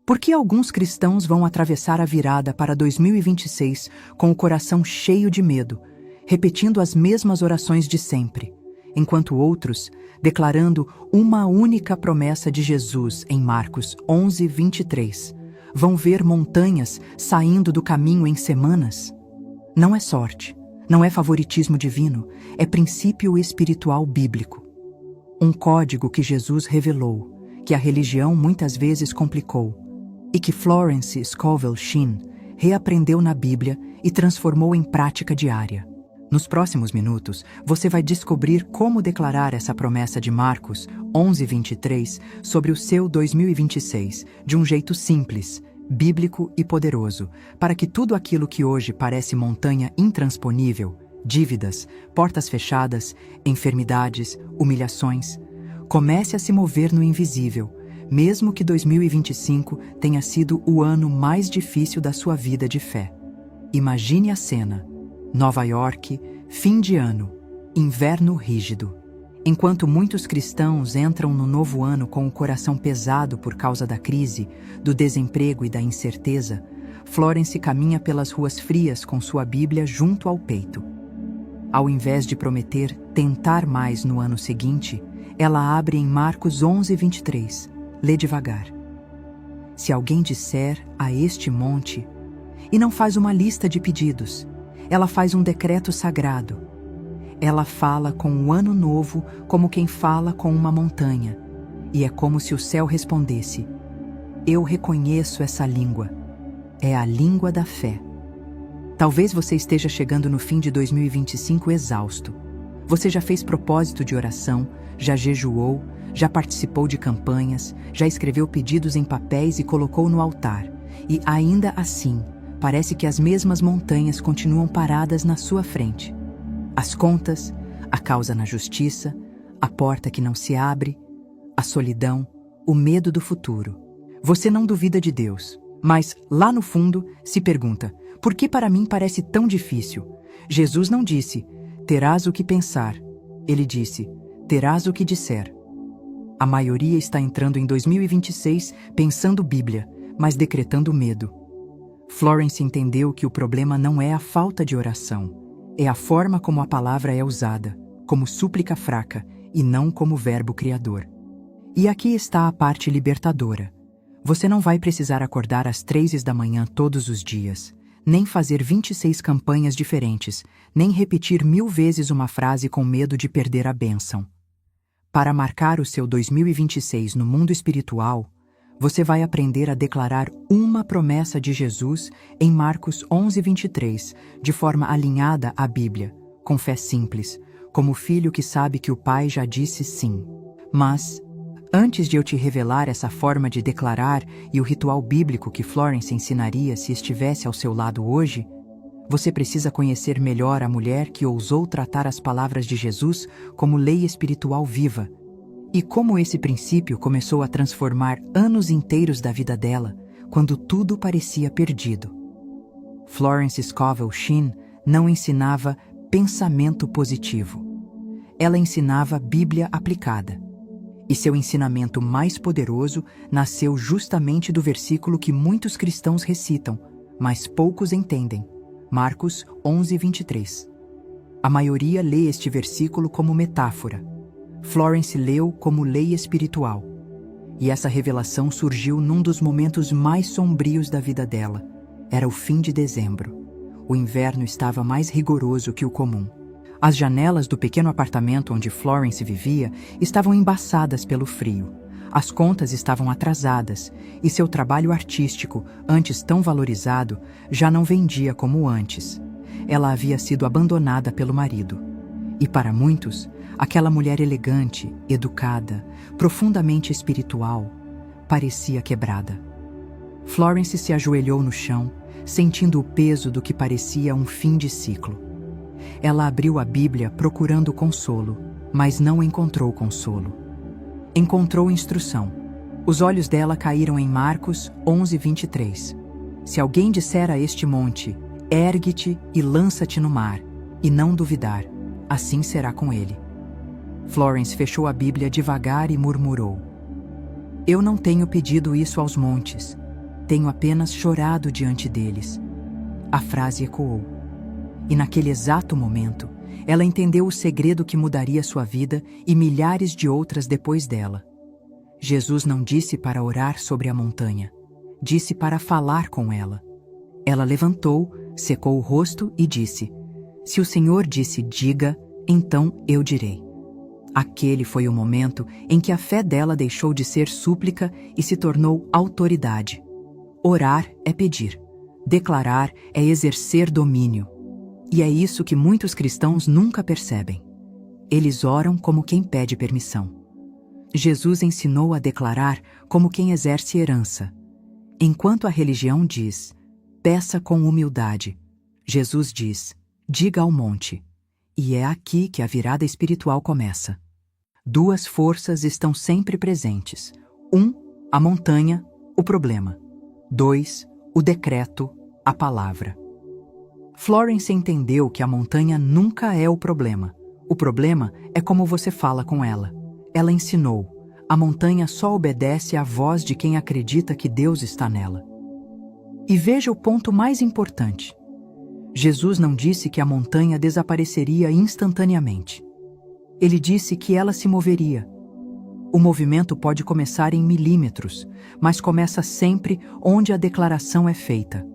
Por que alguns cristãos vão atravessar a virada para 2026 com o coração cheio de medo, repetindo as mesmas orações de sempre, enquanto outros, declarando uma única promessa de Jesus em Marcos 11:23, vão ver montanhas saindo do caminho em semanas? Não é sorte, não é favoritismo divino, é princípio espiritual bíblico. Um código que Jesus revelou, que a religião muitas vezes complicou, e que Florence Scovel Shinn reaprendeu na Bíblia e transformou em prática diária. Nos próximos minutos, você vai descobrir como declarar essa promessa de Marcos 11:23 sobre o seu 2026 de um jeito simples, bíblico e poderoso, para que tudo aquilo que hoje parece montanha intransponível, dívidas, portas fechadas, enfermidades, humilhações, comece a se mover no invisível, mesmo que 2025 tenha sido o ano mais difícil da sua vida de fé. Imagine a cena: Nova York, fim de ano, inverno rígido. Enquanto muitos cristãos entram no novo ano com o coração pesado por causa da crise, do desemprego e da incerteza, Florence caminha pelas ruas frias com sua Bíblia junto ao peito. Ao invés de prometer tentar mais no ano seguinte, ela abre em Marcos 11:23. Lê devagar. Se alguém disser a este monte, e não faz uma lista de pedidos, ela faz um decreto sagrado. Ela fala com o ano novo como quem fala com uma montanha, e é como se o céu respondesse: eu reconheço essa língua. É a língua da fé. Talvez você esteja chegando no fim de 2025 exausto. Você já fez propósito de oração, já jejuou, já participou de campanhas, já escreveu pedidos em papéis e colocou no altar. E ainda assim, parece que as mesmas montanhas continuam paradas na sua frente. As contas, a causa na justiça, a porta que não se abre, a solidão, o medo do futuro. Você não duvida de Deus, mas lá no fundo se pergunta: por que para mim parece tão difícil? Jesus não disse: terás o que pensar. Ele disse: terás o que disser. A maioria está entrando em 2026 pensando Bíblia, mas decretando medo. Florence entendeu que o problema não é a falta de oração, é a forma como a palavra é usada, como súplica fraca e não como verbo criador. E aqui está a parte libertadora. Você não vai precisar acordar às 3 da manhã todos os dias, nem fazer 26 campanhas diferentes, nem repetir 1000 vezes uma frase com medo de perder a bênção. Para marcar o seu 2026 no mundo espiritual, você vai aprender a declarar uma promessa de Jesus em Marcos 11:23, de forma alinhada à Bíblia, com fé simples, como o filho que sabe que o pai já disse sim. Mas, antes de eu te revelar essa forma de declarar e o ritual bíblico que Florence ensinaria se estivesse ao seu lado hoje, você precisa conhecer melhor a mulher que ousou tratar as palavras de Jesus como lei espiritual viva, e como esse princípio começou a transformar anos inteiros da vida dela, quando tudo parecia perdido. Florence Scovel Shinn não ensinava pensamento positivo. Ela ensinava Bíblia aplicada. E seu ensinamento mais poderoso nasceu justamente do versículo que muitos cristãos recitam, mas poucos entendem. Marcos 11:23. A maioria lê este versículo como metáfora. Florence leu como lei espiritual. E essa revelação surgiu num dos momentos mais sombrios da vida dela. Era o fim de dezembro. O inverno estava mais rigoroso que o comum. As janelas do pequeno apartamento onde Florence vivia estavam embaçadas pelo frio. As contas estavam atrasadas e seu trabalho artístico, antes tão valorizado, já não vendia como antes. Ela havia sido abandonada pelo marido. E para muitos, aquela mulher elegante, educada, profundamente espiritual, parecia quebrada. Florence se ajoelhou no chão, sentindo o peso do que parecia um fim de ciclo. Ela abriu a Bíblia procurando consolo, mas não encontrou consolo. Encontrou instrução. Os olhos dela caíram em Marcos 11:23. Se alguém disser a este monte, ergue-te e lança-te no mar, e não duvidar, assim será com ele. Florence fechou a Bíblia devagar e murmurou: eu não tenho pedido isso aos montes, tenho apenas chorado diante deles. A frase ecoou. E naquele exato momento, ela entendeu o segredo que mudaria sua vida e milhares de outras depois dela. Jesus não disse para orar sobre a montanha, disse para falar com ela. Ela levantou, secou o rosto e disse: "Se o Senhor disse diga, então eu direi." Aquele foi o momento em que a fé dela deixou de ser súplica e se tornou autoridade. Orar é pedir. Declarar é exercer domínio. E é isso que muitos cristãos nunca percebem. Eles oram como quem pede permissão. Jesus ensinou a declarar como quem exerce herança. Enquanto a religião diz, peça com humildade, Jesus diz, diga ao monte. E é aqui que a virada espiritual começa. Duas forças estão sempre presentes. 1, a montanha, o problema. 2, o decreto, a palavra. Florence entendeu que a montanha nunca é o problema. O problema é como você fala com ela. Ela ensinou, a montanha só obedece à voz de quem acredita que Deus está nela. E veja o ponto mais importante. Jesus não disse que a montanha desapareceria instantaneamente. Ele disse que ela se moveria. O movimento pode começar em milímetros, mas começa sempre onde a declaração é feita.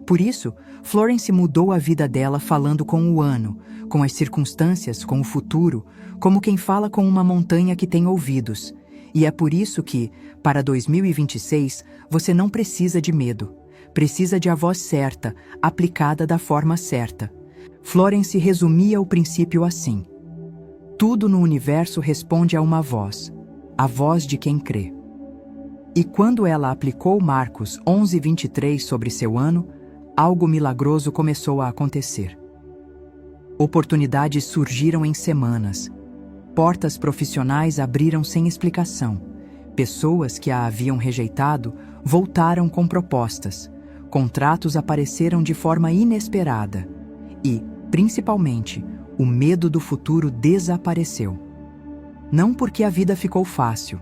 Por isso, Florence mudou a vida dela falando com o ano, com as circunstâncias, com o futuro, como quem fala com uma montanha que tem ouvidos. E é por isso que, para 2026, você não precisa de medo. Precisa de a voz certa, aplicada da forma certa. Florence resumia o princípio assim: tudo no universo responde a uma voz, a voz de quem crê. E quando ela aplicou Marcos 11:23 sobre seu ano, algo milagroso começou a acontecer. Oportunidades surgiram em semanas. Portas profissionais abriram sem explicação. Pessoas que a haviam rejeitado voltaram com propostas. Contratos apareceram de forma inesperada. E, principalmente, o medo do futuro desapareceu. Não porque a vida ficou fácil,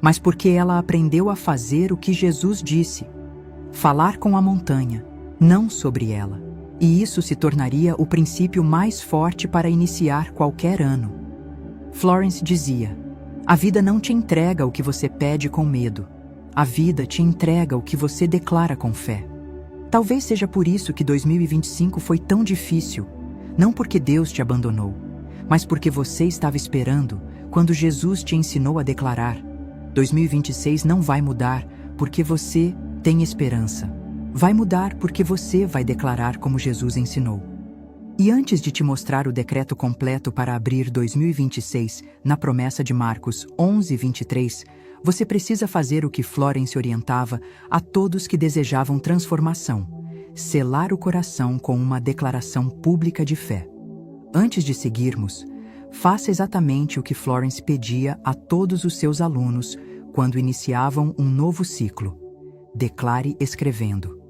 mas porque ela aprendeu a fazer o que Jesus disse: falar com a montanha, não sobre ela. E isso se tornaria o princípio mais forte para iniciar qualquer ano. Florence dizia: a vida não te entrega o que você pede com medo. A vida te entrega o que você declara com fé. Talvez seja por isso que 2025 foi tão difícil. Não porque Deus te abandonou, mas porque você estava esperando quando Jesus te ensinou a declarar. 2026 não vai mudar porque você tem esperança. Vai mudar porque você vai declarar como Jesus ensinou. E antes de te mostrar o decreto completo para abrir 2026 na promessa de Marcos 11:23, você precisa fazer o que Florence orientava a todos que desejavam transformação: selar o coração com uma declaração pública de fé. Antes de seguirmos, faça exatamente o que Florence pedia a todos os seus alunos quando iniciavam um novo ciclo. Declare escrevendo.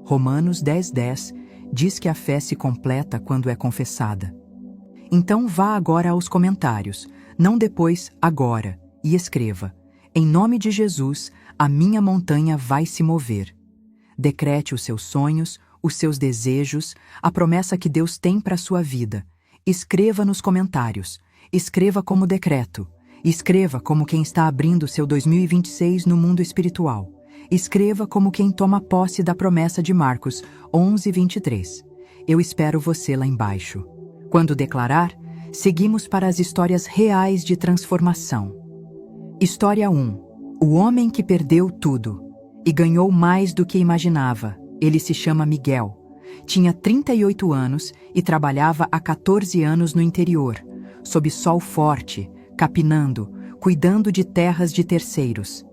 Romanos 10:10 diz que a fé se completa quando é confessada. Então vá agora aos comentários, não depois, agora, e escreva: em nome de Jesus, a minha montanha vai se mover. Decrete os seus sonhos, os seus desejos, a promessa que Deus tem para a sua vida. Escreva nos comentários. Escreva como decreto. Escreva como quem está abrindo seu 2026 no mundo espiritual. Escreva como quem toma posse da promessa de Marcos 11:23. Eu espero você lá embaixo. Quando declarar, seguimos para as histórias reais de transformação. História 1. O homem que perdeu tudo e ganhou mais do que imaginava. Ele se chama Miguel. Tinha 38 anos e trabalhava há 14 anos no interior, sob sol forte, capinando, cuidando de terras de terceiros.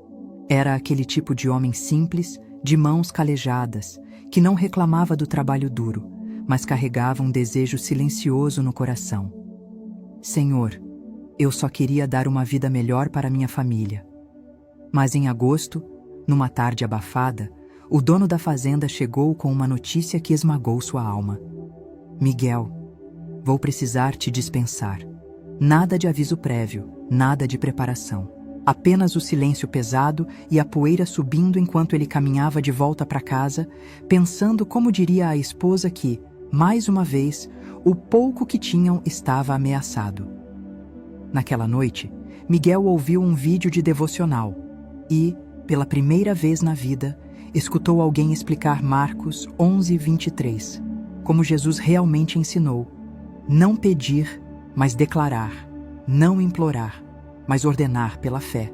Era aquele tipo de homem simples, de mãos calejadas, que não reclamava do trabalho duro, mas carregava um desejo silencioso no coração. Senhor, eu só queria dar uma vida melhor para minha família. Mas em agosto, numa tarde abafada, o dono da fazenda chegou com uma notícia que esmagou sua alma. Miguel, vou precisar te dispensar. Nada de aviso prévio, nada de preparação. Apenas o silêncio pesado e a poeira subindo enquanto ele caminhava de volta para casa, pensando como diria à esposa que, mais uma vez, o pouco que tinham estava ameaçado. Naquela noite, Miguel ouviu um vídeo de devocional e, pela primeira vez na vida, escutou alguém explicar Marcos 11:23, como Jesus realmente ensinou: não pedir, mas declarar, não implorar, mas ordenar pela fé.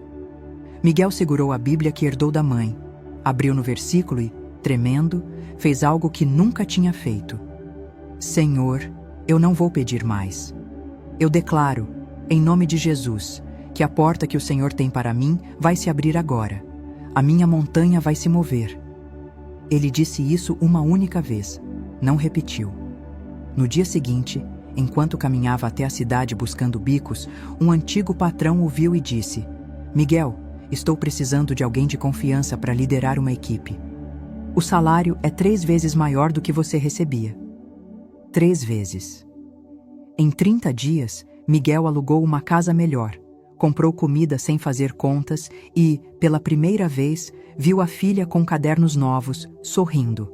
Miguel segurou a Bíblia que herdou da mãe, abriu no versículo e, tremendo, fez algo que nunca tinha feito. Senhor, eu não vou pedir mais. Eu declaro, em nome de Jesus, que a porta que o Senhor tem para mim vai se abrir agora. A minha montanha vai se mover. Ele disse isso uma única vez, não repetiu. No dia seguinte, enquanto caminhava até a cidade buscando bicos, um antigo patrão o viu e disse: Miguel, estou precisando de alguém de confiança para liderar uma equipe. O salário é 3 vezes maior do que você recebia. 3 vezes. Em 30 dias, Miguel alugou uma casa melhor, comprou comida sem fazer contas e, pela primeira vez, viu a filha com cadernos novos, sorrindo.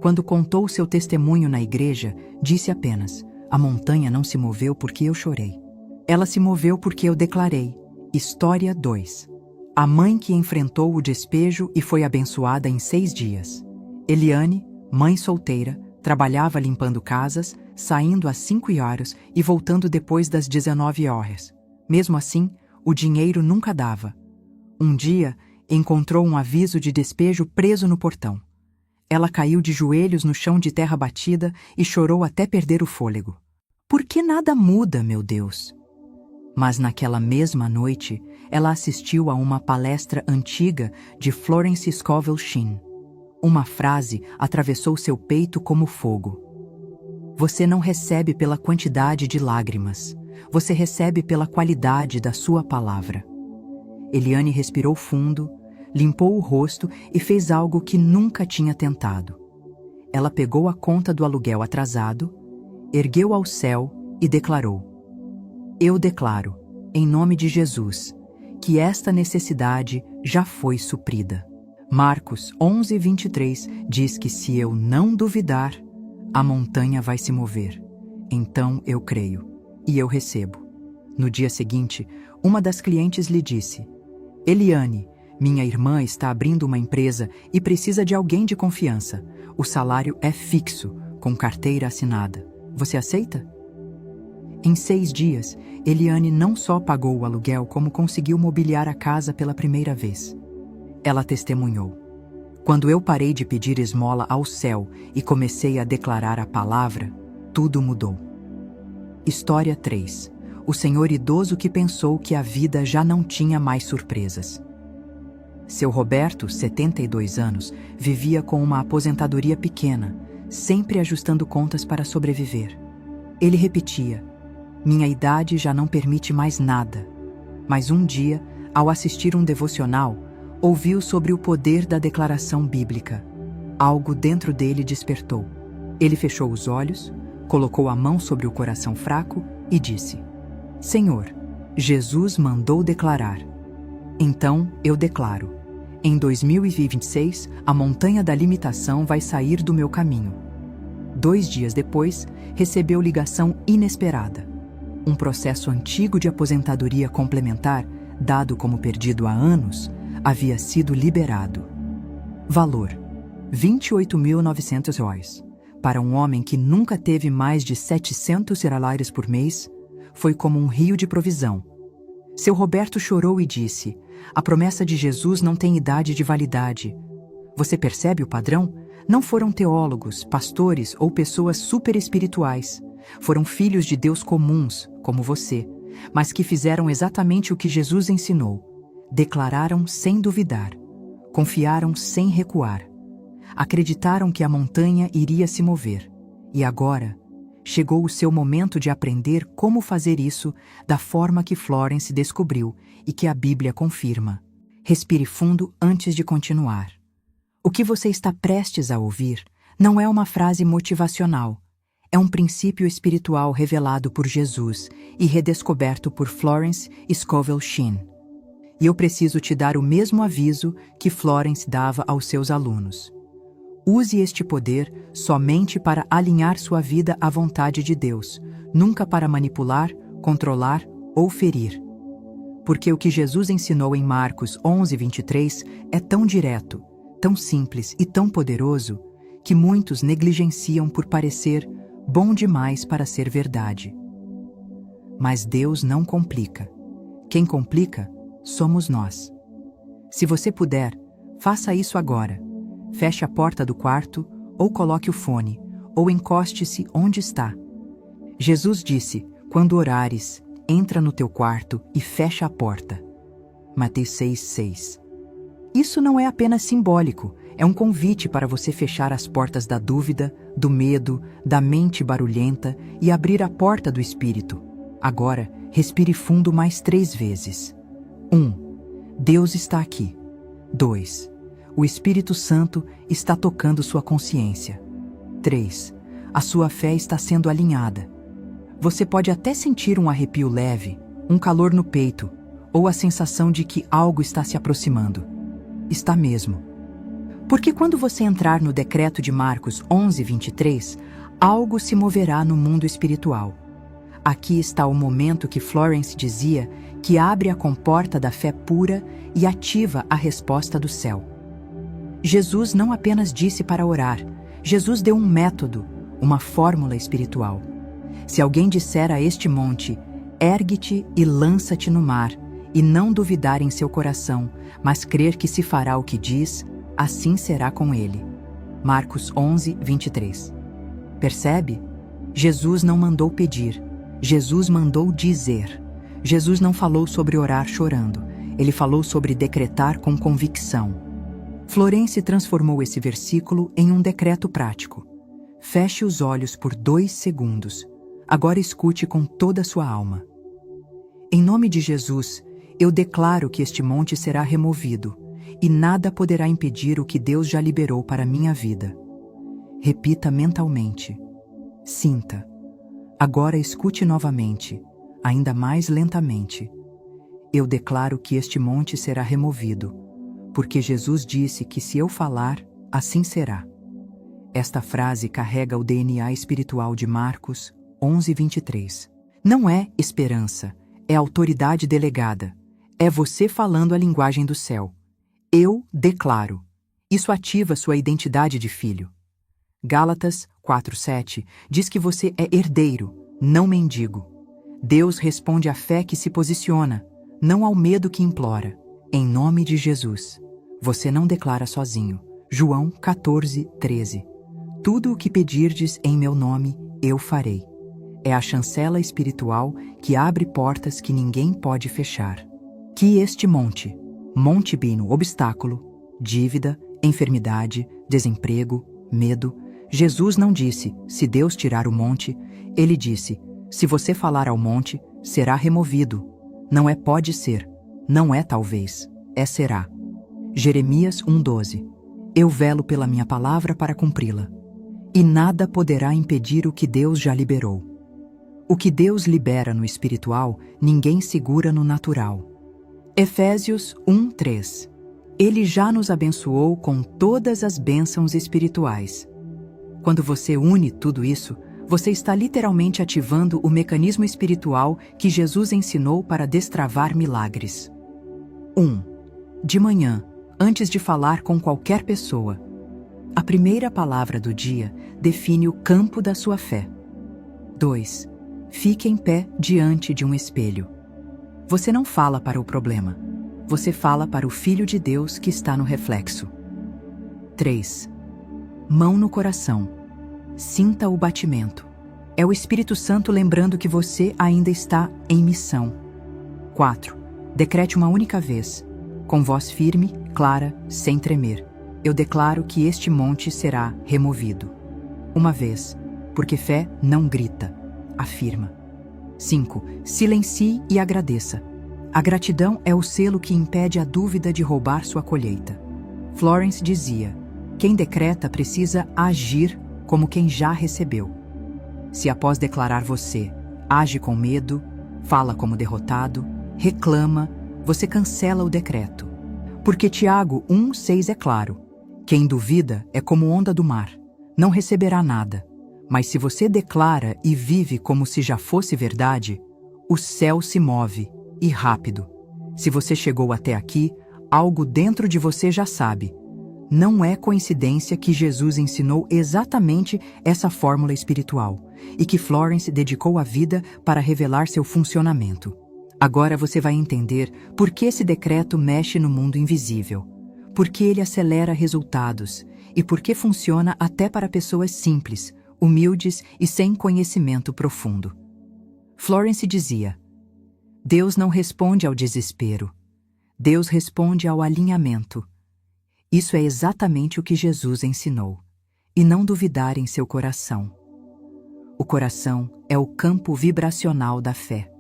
Quando contou seu testemunho na igreja, disse apenas: a montanha não se moveu porque eu chorei. Ela se moveu porque eu declarei. História 2. A mãe que enfrentou o despejo e foi abençoada em 6 dias. Eliane, mãe solteira, trabalhava limpando casas, saindo às 5 horas e voltando depois das 19 horas. Mesmo assim, o dinheiro nunca dava. Um dia, encontrou um aviso de despejo preso no portão. Ela caiu de joelhos no chão de terra batida e chorou até perder o fôlego. Por que nada muda, meu Deus? Mas naquela mesma noite, ela assistiu a uma palestra antiga de Florence Scovel Shinn. Uma frase atravessou seu peito como fogo. Você não recebe pela quantidade de lágrimas. Você recebe pela qualidade da sua palavra. Eliane respirou fundo, limpou o rosto e fez algo que nunca tinha tentado. Ela pegou a conta do aluguel atrasado, ergueu ao céu e declarou: eu declaro, em nome de Jesus, que esta necessidade já foi suprida. Marcos 11:23 diz que se eu não duvidar, a montanha vai se mover. Então eu creio, e eu recebo. No dia seguinte, uma das clientes lhe disse: Eliane, minha irmã está abrindo uma empresa e precisa de alguém de confiança. O salário é fixo, com carteira assinada. Você aceita? Em 6 dias, Eliane não só pagou o aluguel, como conseguiu mobiliar a casa pela primeira vez. Ela testemunhou: quando eu parei de pedir esmola ao céu e comecei a declarar a palavra, tudo mudou. História 3. O senhor idoso que pensou que a vida já não tinha mais surpresas. Seu Roberto, 72 anos, vivia com uma aposentadoria pequena, sempre ajustando contas para sobreviver. Ele repetia: minha idade já não permite mais nada. Mas um dia, ao assistir um devocional, ouviu sobre o poder da declaração bíblica. Algo dentro dele despertou. Ele fechou os olhos, colocou a mão sobre o coração fraco e disse: Senhor, Jesus mandou declarar. Então eu declaro: em 2026, a montanha da limitação vai sair do meu caminho. 2 dias depois, recebeu ligação inesperada. Um processo antigo de aposentadoria complementar, dado como perdido há anos, havia sido liberado. Valor: R$28.900. Para um homem que nunca teve mais de 700 reais por mês, foi como um rio de provisão. Seu Roberto chorou e disse: a promessa de Jesus não tem idade de validade. Você percebe o padrão? Não foram teólogos, pastores ou pessoas super espirituais. Foram filhos de Deus comuns, como você, mas que fizeram exatamente o que Jesus ensinou. Declararam sem duvidar. Confiaram sem recuar. Acreditaram que a montanha iria se mover. E agora, chegou o seu momento de aprender como fazer isso da forma que Florence descobriu e que a Bíblia confirma. Respire fundo antes de continuar. O que você está prestes a ouvir não é uma frase motivacional. É um princípio espiritual revelado por Jesus e redescoberto por Florence Scovel Shinn. E eu preciso te dar o mesmo aviso que Florence dava aos seus alunos. Use este poder somente para alinhar sua vida à vontade de Deus, nunca para manipular, controlar ou ferir. Porque o que Jesus ensinou em Marcos 11:23 é tão direto, tão simples e tão poderoso que muitos negligenciam por parecer bom demais para ser verdade. Mas Deus não complica. Quem complica somos nós. Se você puder, faça isso agora. Feche a porta do quarto, ou coloque o fone, ou encoste-se onde está. Jesus disse: quando orares, entra no teu quarto e fecha a porta. Mateus 6:6. Isso não é apenas simbólico, é um convite para você fechar as portas da dúvida, do medo, da mente barulhenta e abrir a porta do Espírito. Agora, respire fundo mais 3 vezes. 1. Deus está aqui. 2. O Espírito Santo está tocando sua consciência. 3. A sua fé está sendo alinhada. Você pode até sentir um arrepio leve, um calor no peito, ou a sensação de que algo está se aproximando. Está mesmo. Porque quando você entrar no decreto de Marcos 11:23, algo se moverá no mundo espiritual. Aqui está o momento que Florence dizia que abre a comporta da fé pura e ativa a resposta do céu. Jesus não apenas disse para orar, Jesus deu um método, uma fórmula espiritual. Se alguém disser a este monte, ergue-te e lança-te no mar, e não duvidar em seu coração, mas crer que se fará o que diz, assim será com ele. Marcos 11:23. Percebe? Jesus não mandou pedir, Jesus mandou dizer. Jesus não falou sobre orar chorando, ele falou sobre decretar com convicção. Florence transformou esse versículo em um decreto prático. Feche os olhos por 2 segundos. Agora escute com toda a sua alma. Em nome de Jesus, eu declaro que este monte será removido, e nada poderá impedir o que Deus já liberou para a minha vida. Repita mentalmente. Sinta. Agora escute novamente, ainda mais lentamente. Eu declaro que este monte será removido, porque Jesus disse que se eu falar, assim será. Esta frase carrega o DNA espiritual de Marcos 11:23. Não é esperança, é autoridade delegada. É você falando a linguagem do céu. Eu declaro. Isso ativa sua identidade de filho. Gálatas 4:7 diz que você é herdeiro, não mendigo. Deus responde à fé que se posiciona, não ao medo que implora. Em nome de Jesus. Você não declara sozinho. João 14:13. Tudo o que pedirdes em meu nome, eu farei. É a chancela espiritual que abre portas que ninguém pode fechar. Que este monte Bino, obstáculo, dívida, enfermidade, desemprego, medo. Jesus não disse, se Deus tirar o monte, ele disse, se você falar ao monte, será removido. Não é pode ser, não é talvez, é será. Jeremias 1:12. Eu velo pela minha palavra para cumpri-la. E nada poderá impedir o que Deus já liberou. O que Deus libera no espiritual, ninguém segura no natural. Efésios 1:3. Ele já nos abençoou com todas as bênçãos espirituais. Quando você une tudo isso, você está literalmente ativando o mecanismo espiritual que Jesus ensinou para destravar milagres. 1. De manhã, antes de falar com qualquer pessoa, a primeira palavra do dia define o campo da sua fé. 2. Fique em pé diante de um espelho. Você não fala para o problema. Você fala para o Filho de Deus que está no reflexo. 3. Mão no coração. Sinta o batimento. É o Espírito Santo lembrando que você ainda está em missão. 4. Decrete uma única vez, com voz firme, clara, sem tremer. Eu declaro que este monte será removido. Uma vez, porque fé não grita, afirma. 5. Silencie e agradeça. A gratidão é o selo que impede a dúvida de roubar sua colheita. Florence dizia, quem decreta precisa agir como quem já recebeu. Se após declarar você age com medo, fala como derrotado, reclama, você cancela o decreto. Porque Tiago 1,6 é claro: quem duvida é como onda do mar, não receberá nada. Mas se você declara e vive como se já fosse verdade, o céu se move, e rápido. Se você chegou até aqui, algo dentro de você já sabe. Não é coincidência que Jesus ensinou exatamente essa fórmula espiritual e que Florence dedicou a vida para revelar seu funcionamento. Agora você vai entender por que esse decreto mexe no mundo invisível, por que ele acelera resultados e por que funciona até para pessoas simples, humildes e sem conhecimento profundo. Florence dizia: Deus não responde ao desespero. Deus responde ao alinhamento. Isso é exatamente o que Jesus ensinou. E não duvidar em seu coração. O coração é o campo vibracional da fé.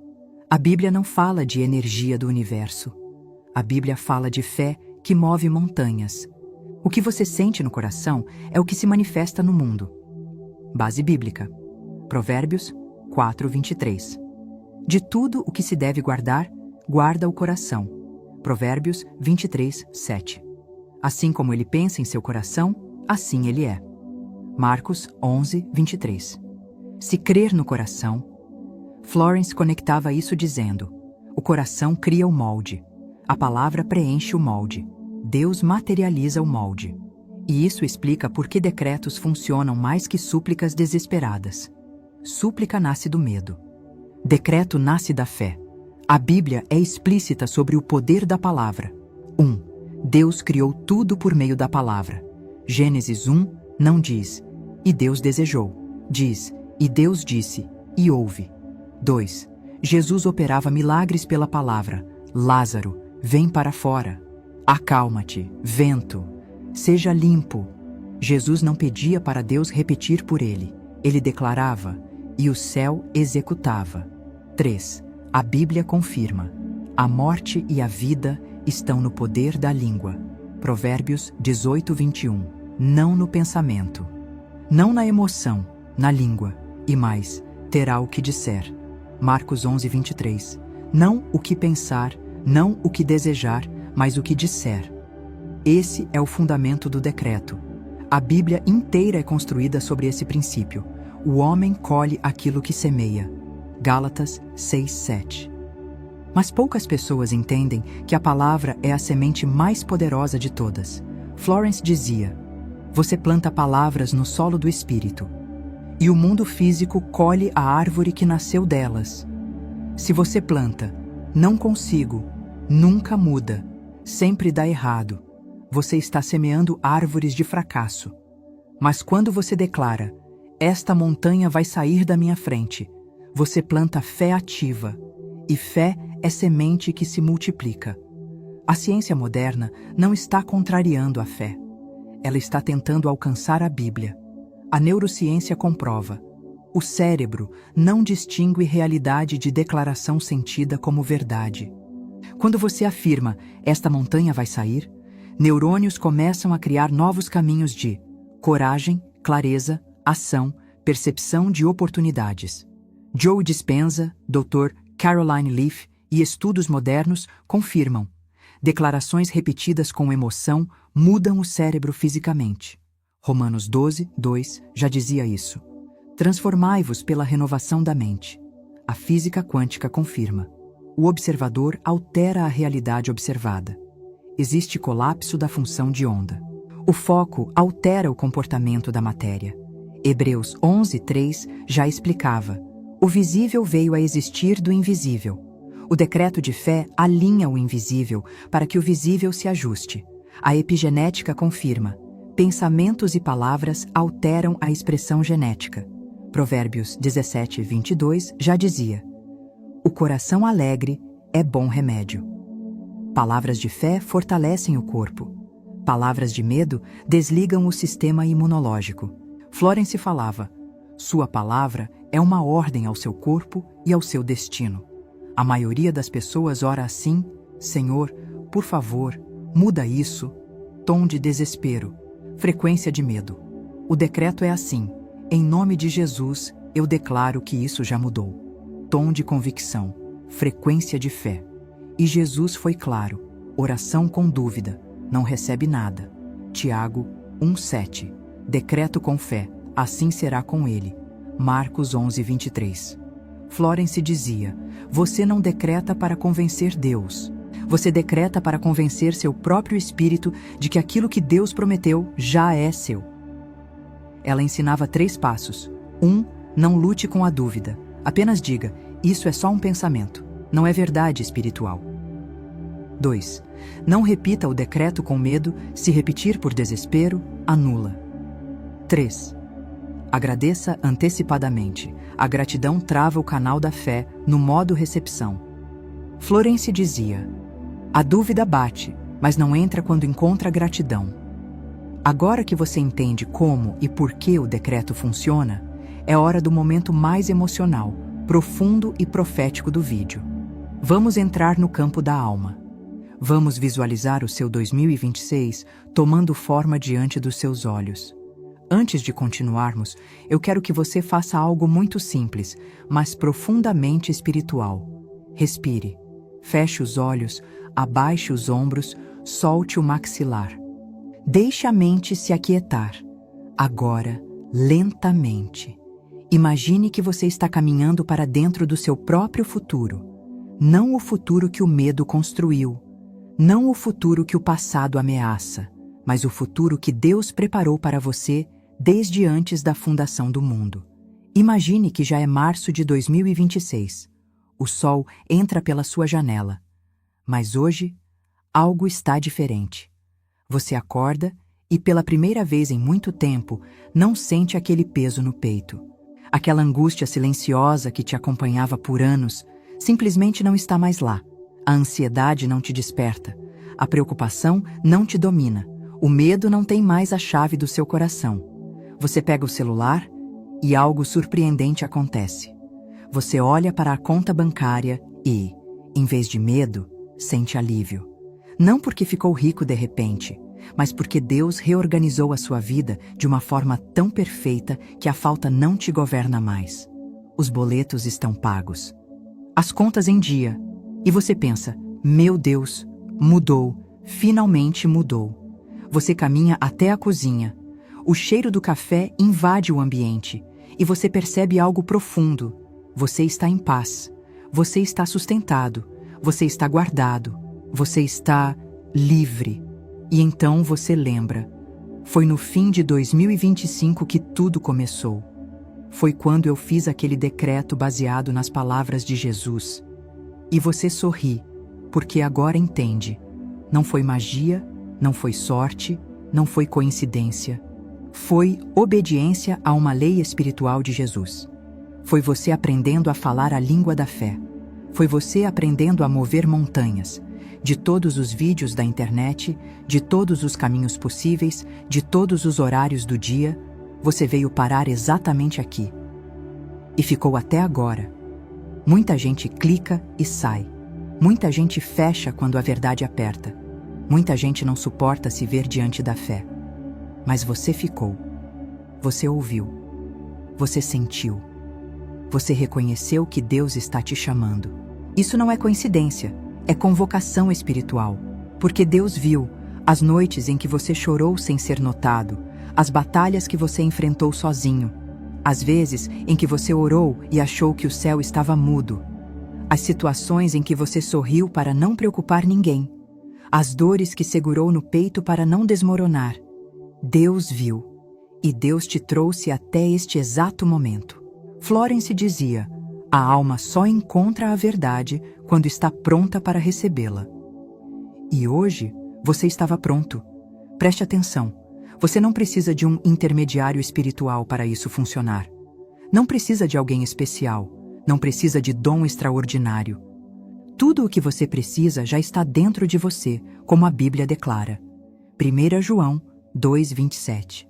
A Bíblia não fala de energia do universo. A Bíblia fala de fé que move montanhas. O que você sente no coração é o que se manifesta no mundo. Base bíblica. Provérbios 4:23. De tudo o que se deve guardar, guarda o coração. Provérbios 23:7. Assim como ele pensa em seu coração, assim ele é. Marcos 11:23. Se crer no coração, Florence conectava isso dizendo: o coração cria o molde. A palavra preenche o molde. Deus materializa o molde. E isso explica por que decretos funcionam mais que súplicas desesperadas. Súplica nasce do medo. Decreto nasce da fé. A Bíblia é explícita sobre o poder da palavra. 1. Deus criou tudo por meio da palavra. Gênesis 1 não diz, e Deus desejou. Diz, e Deus disse, e houve. 2. Jesus operava milagres pela palavra. Lázaro, vem para fora. Acalma-te, vento. Seja limpo. Jesus não pedia para Deus repetir por ele. Ele declarava, e o céu executava. 3. A Bíblia confirma. A morte e a vida estão no poder da língua. Provérbios 18:21. Não no pensamento. Não na emoção, na língua. E mais, terá o que disser. Marcos 11:23. Não o que pensar, não o que desejar, mas o que disser. Esse é o fundamento do decreto. A Bíblia inteira é construída sobre esse princípio. O homem colhe aquilo que semeia. Gálatas 6:7. Mas poucas pessoas entendem que a palavra é a semente mais poderosa de todas. Florence dizia: você planta palavras no solo do espírito, e o mundo físico colhe a árvore que nasceu delas. Se você planta, não consigo, nunca muda, sempre dá errado, você está semeando árvores de fracasso. Mas quando você declara: esta montanha vai sair da minha frente, você planta fé ativa, e fé é semente que se multiplica. A ciência moderna não está contrariando a fé. Ela está tentando alcançar a Bíblia. A neurociência comprova. O cérebro não distingue realidade de declaração sentida como verdade. Quando você afirma, esta montanha vai sair, neurônios começam a criar novos caminhos de coragem, clareza, ação, percepção de oportunidades. Joe Dispenza, Dr. Caroline Leaf e estudos modernos confirmam. Declarações repetidas com emoção mudam o cérebro fisicamente. Romanos 12:2 já dizia isso. Transformai-vos pela renovação da mente. A física quântica confirma. O observador altera a realidade observada. Existe colapso da função de onda. O foco altera o comportamento da matéria. Hebreus 11:3 já explicava. O visível veio a existir do invisível. O decreto de fé alinha o invisível para que o visível se ajuste. A epigenética confirma. Pensamentos e palavras alteram a expressão genética. Provérbios 17:22 já dizia: o coração alegre é bom remédio. Palavras de fé fortalecem o corpo. Palavras de medo desligam o sistema imunológico. Florence falava: sua palavra é uma ordem ao seu corpo e ao seu destino. A maioria das pessoas ora assim: Senhor, por favor, muda isso. Tom de desespero, frequência de medo. O decreto é assim: em nome de Jesus, eu declaro que isso já mudou. Tom de convicção, frequência de fé. E Jesus foi claro: oração com dúvida, não recebe nada. Tiago 1,7. Decreto com fé, assim será com ele. Marcos 11:23. Florence dizia: você não decreta para convencer Deus. Você decreta para convencer seu próprio espírito de que aquilo que Deus prometeu já é seu. Ela ensinava 3 passos. 1. Não lute com a dúvida. Apenas diga: isso é só um pensamento, não é verdade espiritual. 2. Não repita o decreto com medo. Se repetir por desespero, anula. 3. Agradeça antecipadamente. A gratidão trava o canal da fé no modo recepção. Florence dizia: a dúvida bate, mas não entra quando encontra gratidão. Agora que você entende como e por que o decreto funciona, é hora do momento mais emocional, profundo e profético do vídeo. Vamos entrar no campo da alma. Vamos visualizar o seu 2026 tomando forma diante dos seus olhos. Antes de continuarmos, eu quero que você faça algo muito simples, mas profundamente espiritual. Respire, feche os olhos, abaixe os ombros, solte o maxilar. Deixe a mente se aquietar. Agora, lentamente. Imagine que você está caminhando para dentro do seu próprio futuro. Não o futuro que o medo construiu. Não o futuro que o passado ameaça, mas o futuro que Deus preparou para você desde antes da fundação do mundo. Imagine que já é março de 2026. O sol entra pela sua janela. Mas hoje, algo está diferente. Você acorda e, pela primeira vez em muito tempo, não sente aquele peso no peito. Aquela angústia silenciosa que te acompanhava por anos simplesmente não está mais lá. A ansiedade não te desperta. A preocupação não te domina. O medo não tem mais a chave do seu coração. Você pega o celular e algo surpreendente acontece. Você olha para a conta bancária e, em vez de medo, sente alívio. Não porque ficou rico de repente, mas porque Deus reorganizou a sua vida de uma forma tão perfeita que a falta não te governa mais. Os boletos estão pagos. As contas em dia. E você pensa: meu Deus, mudou, finalmente mudou. Você caminha até a cozinha. O cheiro do café invade o ambiente e você percebe algo profundo. Você está em paz. Você está sustentado. Você está guardado. Você está livre. E então você lembra: foi no fim de 2025 que tudo começou. Foi quando eu fiz aquele decreto baseado nas palavras de Jesus. E você sorri, porque agora entende. Não foi magia, não foi sorte, não foi coincidência. Foi obediência a uma lei espiritual de Jesus. Foi você aprendendo a falar a língua da fé. Foi você aprendendo a mover montanhas. De todos os vídeos da internet, de todos os caminhos possíveis, de todos os horários do dia, você veio parar exatamente aqui. E ficou até agora. Muita gente clica e sai. Muita gente fecha quando a verdade aperta. Muita gente não suporta se ver diante da fé. Mas você ficou. Você ouviu. Você sentiu. Você reconheceu que Deus está te chamando. Isso não é coincidência, é convocação espiritual. Porque Deus viu as noites em que você chorou sem ser notado, as batalhas que você enfrentou sozinho, as vezes em que você orou e achou que o céu estava mudo, as situações em que você sorriu para não preocupar ninguém, as dores que segurou no peito para não desmoronar. Deus viu, e Deus te trouxe até este exato momento. Florence dizia: a alma só encontra a verdade quando está pronta para recebê-la. E hoje, você estava pronto. Preste atenção. Você não precisa de um intermediário espiritual para isso funcionar. Não precisa de alguém especial. Não precisa de dom extraordinário. Tudo o que você precisa já está dentro de você, como a Bíblia declara. 1 João 2:27.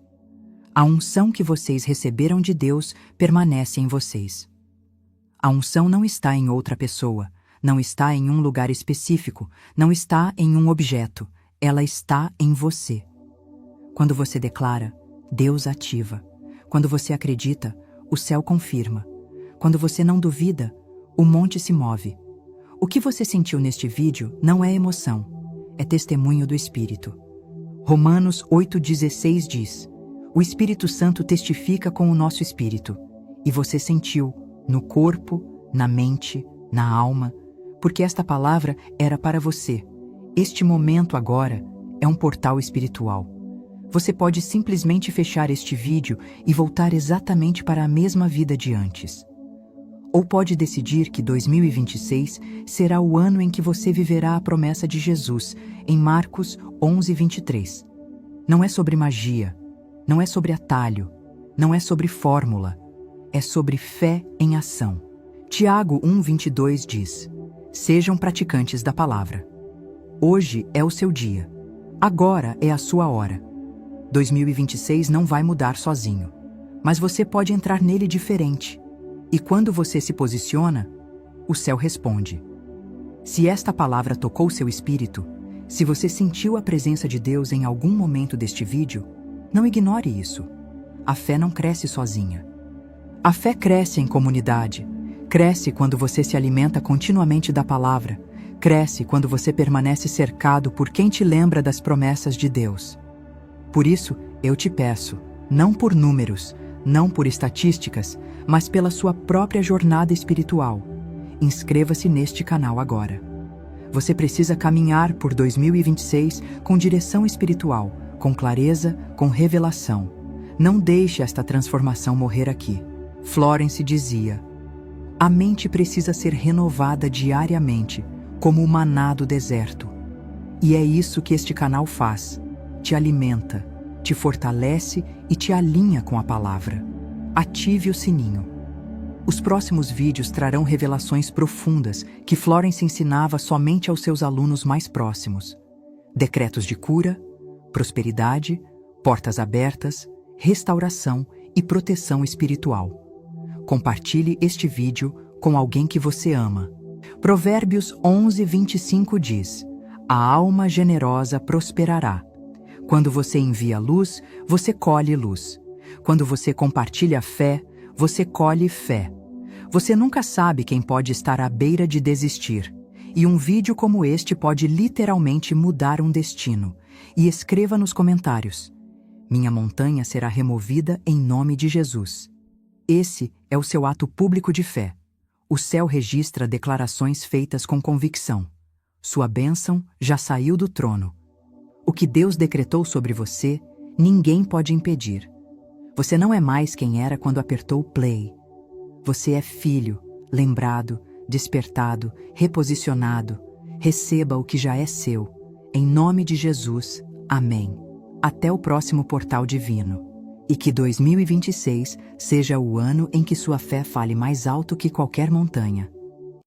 A unção que vocês receberam de Deus permanece em vocês. A unção não está em outra pessoa, não está em um lugar específico, não está em um objeto, ela está em você. Quando você declara, Deus ativa. Quando você acredita, o céu confirma. Quando você não duvida, o monte se move. O que você sentiu neste vídeo não é emoção, é testemunho do Espírito. Romanos 8,16 diz: o Espírito Santo testifica com o nosso espírito, e você sentiu, no corpo, na mente, na alma, porque esta palavra era para você. Este momento agora é um portal espiritual. Você pode simplesmente fechar este vídeo e voltar exatamente para a mesma vida de antes. Ou pode decidir que 2026 será o ano em que você viverá a promessa de Jesus, em Marcos 11:23. Não é sobre magia, não é sobre atalho, não é sobre fórmula, é sobre fé em ação. Tiago 1:22 diz: sejam praticantes da palavra. Hoje é o seu dia. Agora é a sua hora. 2026 não vai mudar sozinho, mas você pode entrar nele diferente. E quando você se posiciona, o céu responde. Se esta palavra tocou seu espírito, se você sentiu a presença de Deus em algum momento deste vídeo, não ignore isso. A fé não cresce sozinha. A fé cresce em comunidade. Cresce quando você se alimenta continuamente da palavra. Cresce quando você permanece cercado por quem te lembra das promessas de Deus. Por isso, eu te peço, não por números, não por estatísticas, mas pela sua própria jornada espiritual. Inscreva-se neste canal agora. Você precisa caminhar por 2026 com direção espiritual, com clareza, com revelação. Não deixe esta transformação morrer aqui. Florence dizia: a mente precisa ser renovada diariamente, como o maná do deserto. E é isso que este canal faz. Te alimenta, te fortalece e te alinha com a palavra. Ative o sininho. Os próximos vídeos trarão revelações profundas que Florence ensinava somente aos seus alunos mais próximos. Decretos de cura, prosperidade, portas abertas, restauração e proteção espiritual. Compartilhe este vídeo com alguém que você ama. Provérbios 11:25 diz: a alma generosa prosperará. Quando você envia luz, você colhe luz. Quando você compartilha fé, você colhe fé. Você nunca sabe quem pode estar à beira de desistir. E um vídeo como este pode literalmente mudar um destino. E escreva nos comentários: minha montanha será removida em nome de Jesus. Esse é o seu ato público de fé. O céu registra declarações feitas com convicção. Sua bênção já saiu do trono. O que Deus decretou sobre você, ninguém pode impedir. Você não é mais quem era quando apertou o play. Você é filho, lembrado, despertado, reposicionado. Receba o que já é seu. Em nome de Jesus, amém. Até o próximo Portal Divino. E que 2026 seja o ano em que sua fé fale mais alto que qualquer montanha.